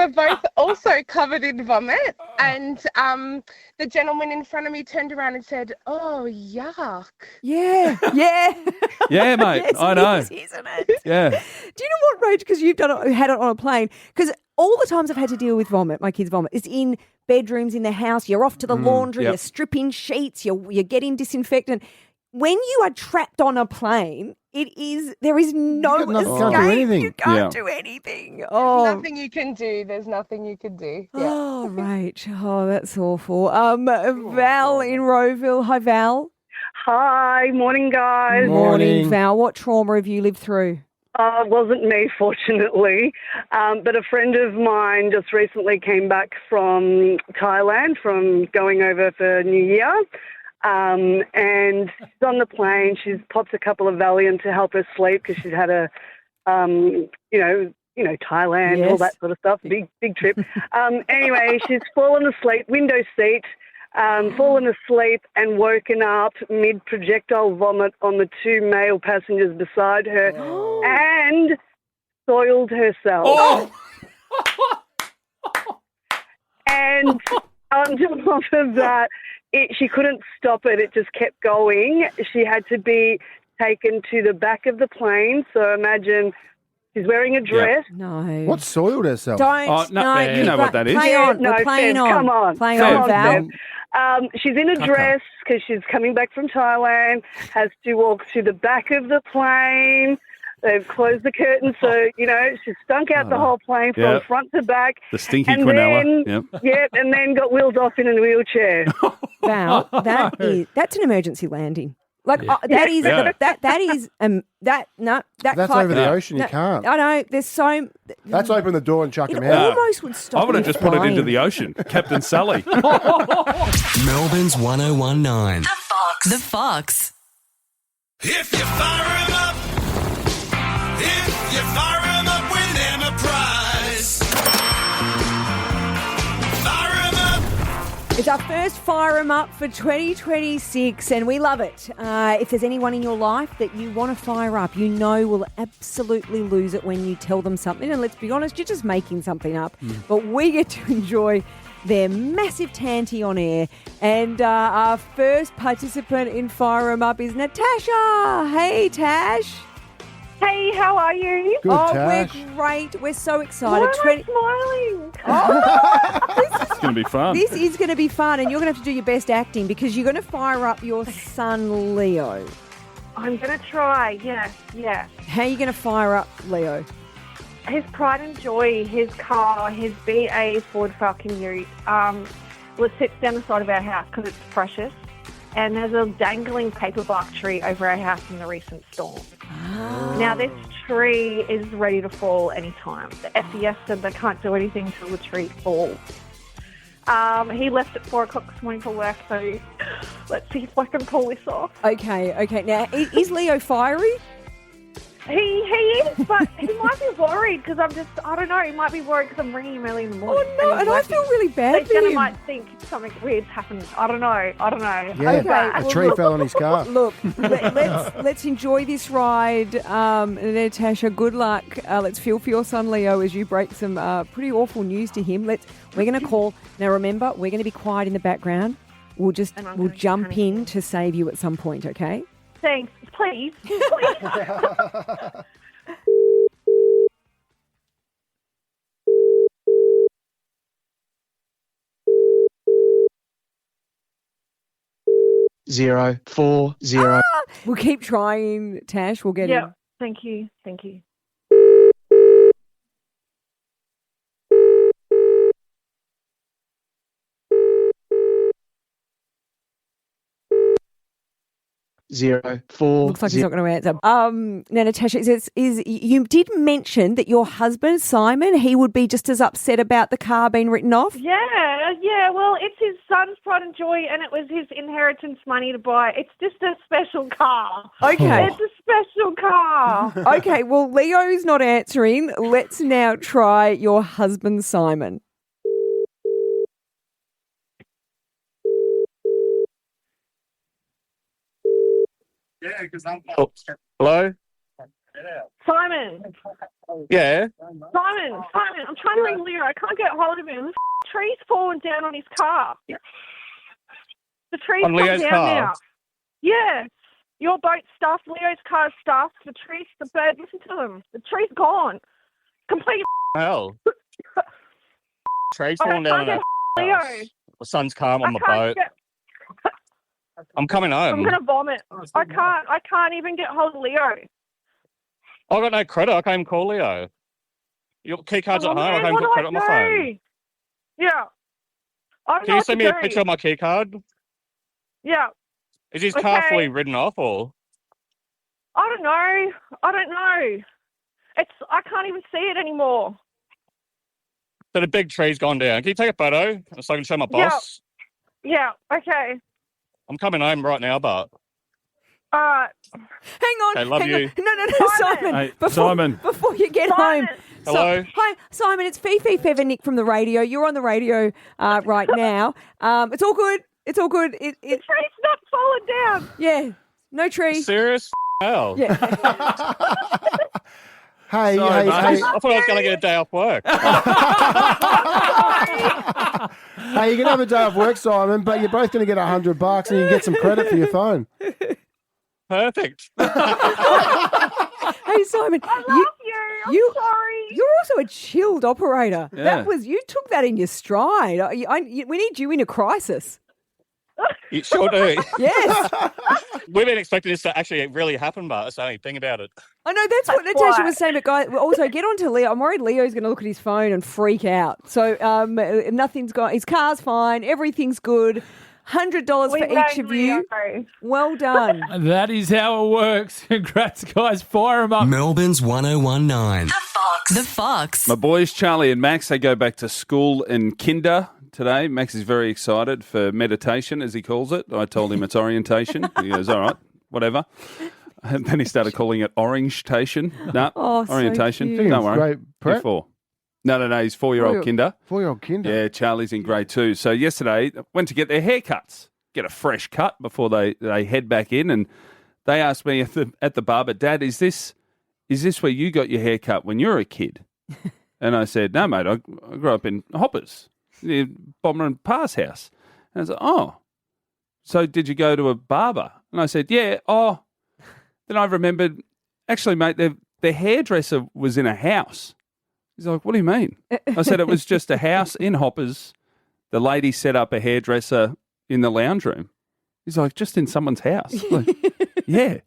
Speaker 15: both also covered in vomit, and the gentleman in front of me turned around and said, "Oh, yuck."
Speaker 2: Yeah.
Speaker 12: Yeah, mate.
Speaker 2: Yes,
Speaker 12: I know.
Speaker 2: it is, isn't it?
Speaker 12: Yeah.
Speaker 2: Do you know what, Rach? Because you've had it on a plane. Because all the times I've had to deal with vomit, my kids' vomit, is in bedrooms in the house. You're off to the laundry.
Speaker 12: yep.
Speaker 2: You're stripping sheets. You're getting disinfectant. When you are trapped on a plane, there is no
Speaker 1: You can't do
Speaker 2: escape.
Speaker 1: anything.
Speaker 2: You can't
Speaker 12: Yeah.
Speaker 2: do anything. Oh,
Speaker 15: Nothing you can do. There's nothing you can do. Yeah.
Speaker 2: oh, Rach. Oh, that's awful. Val in Rowville. Hi, Val.
Speaker 16: Hi, morning, guys.
Speaker 1: Morning.
Speaker 2: Val. What trauma have you lived through?
Speaker 16: It wasn't me, fortunately, but a friend of mine just recently came back from Thailand from going over for New Year. And she's on the plane. She's popped a couple of Valium to help her sleep because she's had a, Thailand, all
Speaker 2: Yes.
Speaker 16: that sort of stuff. Big trip. Anyway, she's fallen asleep, window seat, fallen asleep and woken up mid-projectile vomit on the 2 male passengers beside her and soiled herself.
Speaker 12: Oh!
Speaker 16: And on top of that, she couldn't stop it. It just kept going. She had to be taken to the back of the plane. So imagine she's wearing a dress.
Speaker 2: No.
Speaker 1: What soiled herself?
Speaker 2: Don't.
Speaker 12: Oh, no, you know what that is.
Speaker 2: Play on.
Speaker 16: No,
Speaker 2: We're playing
Speaker 16: Fev,
Speaker 2: on.
Speaker 16: come on.
Speaker 2: Playing
Speaker 16: Come
Speaker 2: on,
Speaker 16: on,
Speaker 2: Val.
Speaker 16: Fev. She's in a dress because she's coming back from Thailand, has to walk to the back of the plane. They've closed the curtain, so, she's stunk out the whole plane from
Speaker 12: Yep.
Speaker 16: front to back.
Speaker 12: The stinky
Speaker 16: And
Speaker 12: quinella.
Speaker 16: then,
Speaker 12: Yep.
Speaker 16: and then got wheeled off in a wheelchair.
Speaker 2: Val, that's an emergency landing. Like
Speaker 12: Yeah.
Speaker 2: that is
Speaker 12: Yeah.
Speaker 1: That's over the ocean. You can't.
Speaker 2: I know. There's so.
Speaker 1: That's open the door and chuck
Speaker 2: It
Speaker 1: him out.
Speaker 2: almost would stop.
Speaker 12: I would have
Speaker 2: me
Speaker 12: just put it into
Speaker 2: flying.
Speaker 12: the ocean. Captain Sully.
Speaker 17: Melbourne's 1019.
Speaker 10: The Fox.
Speaker 6: If you fire 'em up, if you fire 'em up, win them a prize. Fire 'em up.
Speaker 2: It's our first Fire 'em Up for 2026, and we love it. If there's anyone in your life that you want to fire up, will absolutely lose it when you tell them something. And let's be honest, you're just making something up. But we get to enjoy their massive tanty on air. And our first participant in Fire 'em Up is Natasha. Hey, Tash.
Speaker 16: Hey, how are you?
Speaker 1: Good, Tash.
Speaker 2: We're great. We're so excited.
Speaker 16: Why am I smiling?
Speaker 12: It's going to be fun.
Speaker 2: This is going to be fun, and you're going to have to do your best acting because you're going to fire up your son, Leo.
Speaker 16: I'm going to try, yes.
Speaker 2: How are you going to fire up Leo?
Speaker 16: His pride and joy, his car, his BA Ford Falcon Ute, it sits down the side of our house because it's precious. And there's a dangling paper bark tree over our house in the recent storm. Now, this tree is ready to fall any time. The FES said they can't do anything until the tree falls. He left at 4 o'clock this morning for work, so let's see if I can pull this off.
Speaker 2: Okay. Now, is Leo fiery?
Speaker 16: He is, but he might be worried because I don't know, he might be worried because I'm ringing him early in the morning.
Speaker 2: Oh, no, and I feel really bad for
Speaker 16: He
Speaker 2: him.
Speaker 16: might think something weird's happened. I don't know.
Speaker 1: Yeah,
Speaker 2: Okay,
Speaker 1: a tree fell on his car.
Speaker 2: Look, let's enjoy this ride. Natasha, good luck. Let's feel for your son Leo as you break some pretty awful news to him. We're going to call. Now remember, we're going to be quiet in the background. We'll jump in to save you at some point, okay?
Speaker 16: Thanks. Please.
Speaker 18: 040.
Speaker 2: We'll keep trying, Tash. We'll get
Speaker 16: Yeah.
Speaker 2: him.
Speaker 16: Thank you. Thank you.
Speaker 18: 04.
Speaker 2: Looks like he's not going to answer. Now, Natasha, you did mention that your husband, Simon, he would be just as upset about the car being written off?
Speaker 16: Yeah. Well, it's his son's pride and joy, and it was his inheritance money to buy. It's just a special car.
Speaker 2: Okay.
Speaker 16: It's a special car.
Speaker 2: Okay, well, Leo's not answering. Let's now try your husband, Simon.
Speaker 18: Yeah, because I'm. Oh, hello?
Speaker 16: Simon.
Speaker 18: Yeah.
Speaker 16: Simon, I'm trying to ring Leo. I can't get hold of him. The tree's fallen down on his car. The tree's
Speaker 18: On
Speaker 16: come
Speaker 18: Leo's
Speaker 16: down
Speaker 18: car?
Speaker 16: now. Yeah. Your boat's stuffed. Leo's car's stuffed. The bird, listen to them. The tree's gone. Complete
Speaker 18: Hell. Tree's
Speaker 16: I
Speaker 18: falling down on
Speaker 16: can't
Speaker 18: our
Speaker 16: get
Speaker 18: house.
Speaker 16: Leo.
Speaker 18: My son's car. I'm on the
Speaker 16: I can't
Speaker 18: boat.
Speaker 16: get-
Speaker 18: I'm coming home.
Speaker 16: I'm gonna vomit. I can't even get hold of Leo.
Speaker 18: I've got no credit. I can't even call Leo. Your key card's
Speaker 16: Oh,
Speaker 18: at home. I
Speaker 16: man,
Speaker 18: can't
Speaker 16: what
Speaker 18: even got
Speaker 16: do
Speaker 18: credit on my phone.
Speaker 16: do? Yeah. I don't know
Speaker 18: Can you
Speaker 16: what
Speaker 18: send
Speaker 16: to
Speaker 18: me a
Speaker 16: do.
Speaker 18: picture of my key card?
Speaker 16: Yeah.
Speaker 18: Is his car
Speaker 16: Okay.
Speaker 18: fully ridden off or?
Speaker 16: I don't know. I can't even see it anymore.
Speaker 18: So the big tree's gone down. Can you take a photo so I can show my
Speaker 16: Yeah.
Speaker 18: boss?
Speaker 16: Yeah. Okay.
Speaker 18: I'm coming home right now, but
Speaker 2: Hang on.
Speaker 18: Okay, love
Speaker 2: hang
Speaker 18: you.
Speaker 2: On. No, Simon.
Speaker 12: Hey, Simon.
Speaker 2: Before you get home.
Speaker 18: Hello?
Speaker 2: Hi, Simon. It's Fifi, Nick from the radio. You're on the radio right now. It's all good. It's all good. The
Speaker 16: tree's not falling down.
Speaker 2: Yeah. No tree.
Speaker 18: Serious? Hell.
Speaker 2: Yeah.
Speaker 1: Hey,
Speaker 18: Sorry,
Speaker 1: hey,
Speaker 18: mate.
Speaker 1: hey.
Speaker 18: I thought I was going to get a day off work.
Speaker 1: Hey, you can have a day off work, Simon, but you're both going to get $100 and you can get some credit for your phone.
Speaker 18: Perfect.
Speaker 2: Hey, Simon.
Speaker 16: I love you. I'm sorry.
Speaker 2: You're also a chilled operator.
Speaker 18: Yeah.
Speaker 2: You took that in your stride. We need you in a crisis.
Speaker 18: You sure do.
Speaker 2: Yes.
Speaker 18: We've been expecting this to actually really happen, but that's the only thing about it.
Speaker 2: I know that's what Natasha was saying, but guys, also get on to Leo. I'm worried Leo's going to look at his phone and freak out. So nothing's gone. His car's fine. Everything's good. $100 for each of you. Well done.
Speaker 3: That is how it works. Congrats, guys. Fire them up.
Speaker 17: Melbourne's 1019.
Speaker 10: The Fox.
Speaker 12: My boys, Charlie and Max, they go back to school in kinder today. Max is very excited for meditation, as he calls it. I told him it's orientation. He goes, all right, whatever. And then he started calling it orange-tation. No,
Speaker 2: Oh, so
Speaker 12: orientation.
Speaker 2: cute.
Speaker 12: Don't worry.
Speaker 1: Great prep.
Speaker 12: You're 4. No, he's 4-year-old kinder.
Speaker 1: 4-year-old kinder.
Speaker 12: Yeah, Charlie's in grade 2. So yesterday, went to get their haircuts, get a fresh cut before they head back in. And they asked me at the barber, Dad, is this where you got your hair cut when you were a kid? And I said, no, mate, I grew up in Hoppers, near Bomber and Parr's house. And I was like, oh, so did you go to a barber? And I said, yeah. Oh, then I remembered, actually, mate, their hairdresser was in a house. He's like, what do you mean? I said, it was just a house in Hoppers. The lady set up a hairdresser in the lounge room. He's like, just in someone's house? Like, yeah.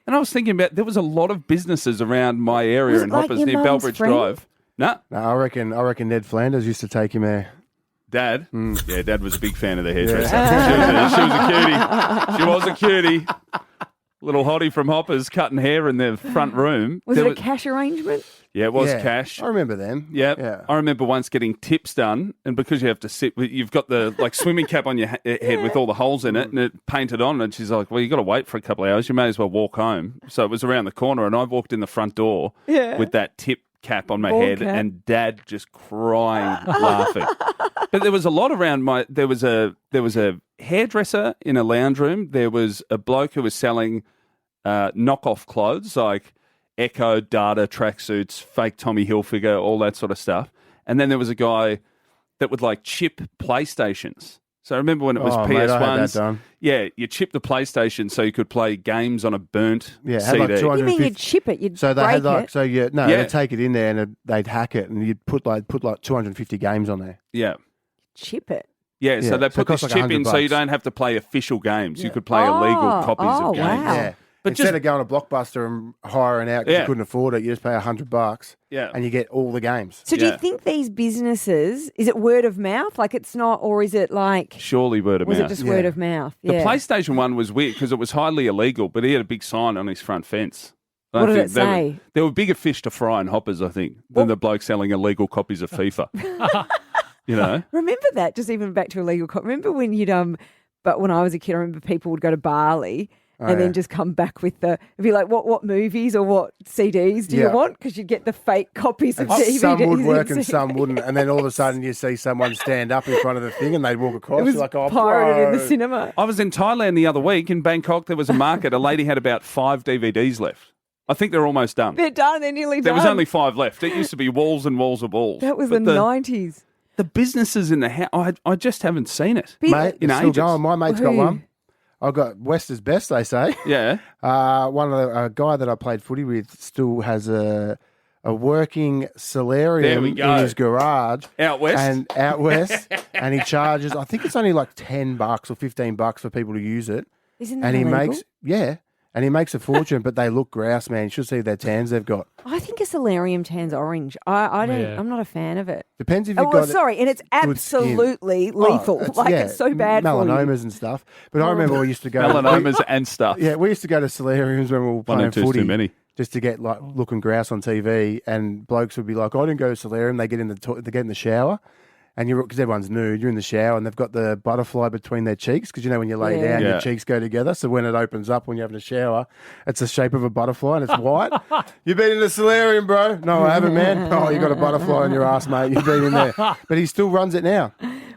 Speaker 12: And I was thinking about, there was a lot of businesses around my area
Speaker 2: Was
Speaker 12: in
Speaker 2: it like
Speaker 12: Hoppers
Speaker 2: your
Speaker 12: near
Speaker 2: mum's
Speaker 12: Belbridge
Speaker 2: friend?
Speaker 12: Drive. No.
Speaker 1: No, I reckon Ned Flanders used to take him there.
Speaker 12: Dad? Yeah, Dad was a big fan of the hairdresser.
Speaker 1: Yeah.
Speaker 12: She was a cutie. Little hottie from Hoppers cutting hair in the front room.
Speaker 2: Was it a cash arrangement?
Speaker 12: Yeah, it was
Speaker 1: Yeah,
Speaker 12: cash.
Speaker 1: I remember them.
Speaker 12: Yeah. I remember once getting tips done, and because you have to sit, you've got the swimming cap on your head with all the holes in it, and it painted on. And she's like, "Well, you got to wait for a couple of hours. You may as well walk home." So it was around the corner, and I walked in the front door with that tip cap on my
Speaker 2: Bald
Speaker 12: head,
Speaker 2: cap.
Speaker 12: and Dad just crying, laughing. But there was a lot around There was a hairdresser in a lounge room. There was a bloke who was selling knockoff clothes like Echo, Data, tracksuits, fake Tommy Hilfiger, all that sort of stuff. And then there was a guy that would chip PlayStations. So I remember when it was
Speaker 1: Oh,
Speaker 12: PS1s.
Speaker 1: mate, I had that done.
Speaker 12: Yeah, you chip the PlayStation so you could play games on a burnt
Speaker 1: Yeah,
Speaker 12: CD.
Speaker 1: had like
Speaker 2: What do you mean
Speaker 1: 250
Speaker 2: you'd chip it? You'd
Speaker 1: So they
Speaker 2: break
Speaker 1: had
Speaker 2: it?
Speaker 1: they'd take it in there and they'd hack it and you'd put 250 games on there.
Speaker 12: Yeah.
Speaker 2: Chip it.
Speaker 12: Yeah,
Speaker 1: Yeah,
Speaker 12: so they
Speaker 1: so it
Speaker 12: put this
Speaker 1: costs
Speaker 12: chip in so you
Speaker 1: $100.
Speaker 12: don't have to play official games. You could play illegal copies of games.
Speaker 2: Wow.
Speaker 1: Yeah.
Speaker 12: But
Speaker 1: Instead of going to Blockbuster and hiring out because you couldn't afford it, you just pay $100 and you get all the games.
Speaker 2: So do you think these businesses, is it word of mouth? Like it's not, or is it like...
Speaker 12: Surely word of
Speaker 2: was
Speaker 12: mouth.
Speaker 2: it just word of mouth?
Speaker 12: The
Speaker 2: Yeah.
Speaker 12: PlayStation one was weird because it was highly illegal, but he had a big sign on his front fence. I
Speaker 2: What
Speaker 12: don't
Speaker 2: did
Speaker 12: think
Speaker 2: it
Speaker 12: there
Speaker 2: say?
Speaker 12: were- There were bigger fish to fry in hoppers, I think, than the bloke selling illegal copies of FIFA. You know?
Speaker 2: Remember that, just even back to illegal remember when you'd but when I was a kid, I remember people would go to Bali and then just come back with it'd be like, what movies or what CDs do you want? Because you'd get the fake copies of
Speaker 1: And
Speaker 2: DVDs.
Speaker 1: some would work and
Speaker 2: CDs.
Speaker 1: some wouldn't. And then all of a sudden you see someone stand up in front of the thing and they'd walk across.
Speaker 2: It was
Speaker 1: You're like, oh,
Speaker 2: pirated in
Speaker 1: bro.
Speaker 2: the cinema.
Speaker 12: I was in Thailand the other week in Bangkok. There was a market. A lady had about 5 DVDs left. I think they're almost done.
Speaker 2: They're done. They're nearly
Speaker 12: There
Speaker 2: done.
Speaker 12: was only 5 left. It used to be walls and walls of walls.
Speaker 2: That was
Speaker 12: But
Speaker 2: the 90s.
Speaker 12: The businesses in the house, I just haven't seen it.
Speaker 1: Mate,
Speaker 12: in
Speaker 1: it's still
Speaker 12: ages.
Speaker 1: going. My mate's got
Speaker 2: Who?
Speaker 1: one. I've got West is best, they say.
Speaker 12: Yeah.
Speaker 1: One of a guy that I played footy with still has a working solarium
Speaker 12: There we go.
Speaker 1: in his garage.
Speaker 12: Out west?
Speaker 1: And out west. And he charges, I think it's only like $10 or $15 for people to use it.
Speaker 2: Isn't that
Speaker 1: And he
Speaker 2: illegal?
Speaker 1: makes, and he makes a fortune, but they look grouse, man. You should see their tans they've got.
Speaker 2: I think a solarium tan's orange. I don't.
Speaker 1: Yeah.
Speaker 2: I'm not a fan of it.
Speaker 1: Depends if you've
Speaker 2: Oh, well,
Speaker 1: got
Speaker 2: sorry, and it's
Speaker 1: good skin.
Speaker 2: absolutely lethal. It's so bad for you.
Speaker 1: melanomas and stuff. But I remember we used to go
Speaker 12: Melanomas and stuff.
Speaker 1: Yeah, we used to go to solariums when we were
Speaker 12: One
Speaker 1: playing
Speaker 12: and two's
Speaker 1: footy.
Speaker 12: too many.
Speaker 1: Just to get like looking grouse on TV, and blokes would be like, "I didn't go to solarium." They get in they get in the shower, and because everyone's nude, you're in the shower, and they've got the butterfly between their cheeks because you know when you lay down,
Speaker 12: Yeah.
Speaker 1: your cheeks go together. So when it opens up when you're having a shower, it's the shape of a butterfly and it's white. You've been in the solarium, bro? No, I haven't, man. Oh, you got a butterfly in your ass, mate. You've been in there, but he still runs it now.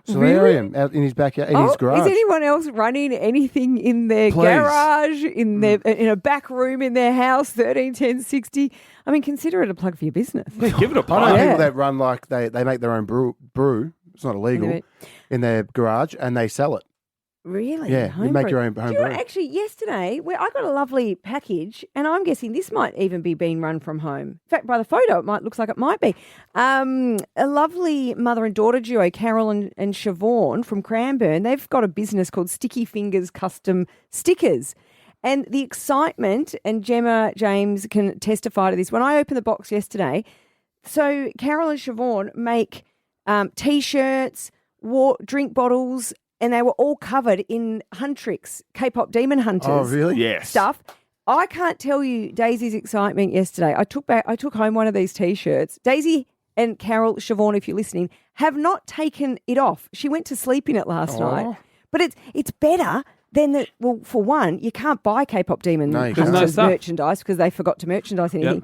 Speaker 1: Solarium out in his backyard, in his garage.
Speaker 2: Is anyone else running anything in their
Speaker 1: Please.
Speaker 2: garage, in a back room in their house, 131060? I mean, consider it a plug for your business.
Speaker 12: Give it a
Speaker 1: I know
Speaker 2: Yeah.
Speaker 1: people that run like they make their own brew. It's not illegal
Speaker 2: Anyway.
Speaker 1: in their garage, and they sell it.
Speaker 2: Really?
Speaker 1: Yeah, you make your own
Speaker 2: Do
Speaker 1: home
Speaker 2: you know,
Speaker 1: brew.
Speaker 2: actually, yesterday, I got a lovely package, and I'm guessing this might even be being run from home. In fact, by the photo, looks like it might be. A lovely mother and daughter duo, Carol and Siobhan from Cranbourne, they've got a business called Sticky Fingers Custom Stickers. And the excitement, and Gemma James can testify to this, when I opened the box yesterday, so Carol and Siobhan make T-shirts, drink bottles, and they were all covered in Huntrix, K-pop Demon Hunters.
Speaker 1: Oh, really?
Speaker 12: Yes.
Speaker 2: Stuff. I can't tell you Daisy's excitement yesterday. I took home one of these T-shirts. Daisy and Carol, Siobhan, if you're listening, have not taken it off. She went to sleep in it last night. But it's better than for one, you can't buy K-pop Demon
Speaker 1: No, you can't.
Speaker 2: Hunters
Speaker 12: No stuff.
Speaker 2: merchandise because they forgot to merchandise anything.
Speaker 12: Yep.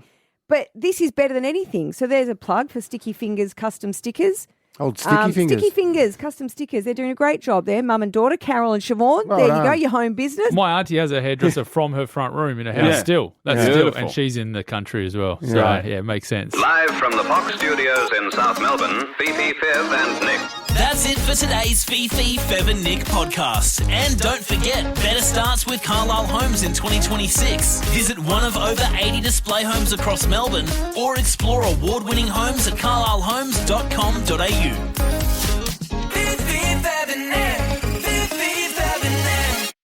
Speaker 2: But this is better than anything. So there's a plug for Sticky Fingers Custom Stickers.
Speaker 1: Old Sticky Fingers.
Speaker 2: Sticky Fingers, custom stickers. They're doing a great job there. Mum and daughter, Carol and Siobhan.
Speaker 1: Well
Speaker 2: there
Speaker 1: done.
Speaker 2: you go, your home business.
Speaker 3: My auntie has a hairdresser from her front room in her house
Speaker 12: Yeah.
Speaker 3: still. That's
Speaker 12: Yeah.
Speaker 3: still.
Speaker 12: Beautiful.
Speaker 3: And she's in the country as well. So,
Speaker 1: Yeah.
Speaker 3: yeah, it makes sense.
Speaker 5: Live from the Fox Studios in South Melbourne, Fifi, Fev and Nick.
Speaker 7: That's it for today's Fifi, Fev and Nick podcast. And don't forget, better starts with Carlisle Homes in 2026. Visit one of over 80 display homes across Melbourne or explore award-winning homes at carlislehomes.com.au.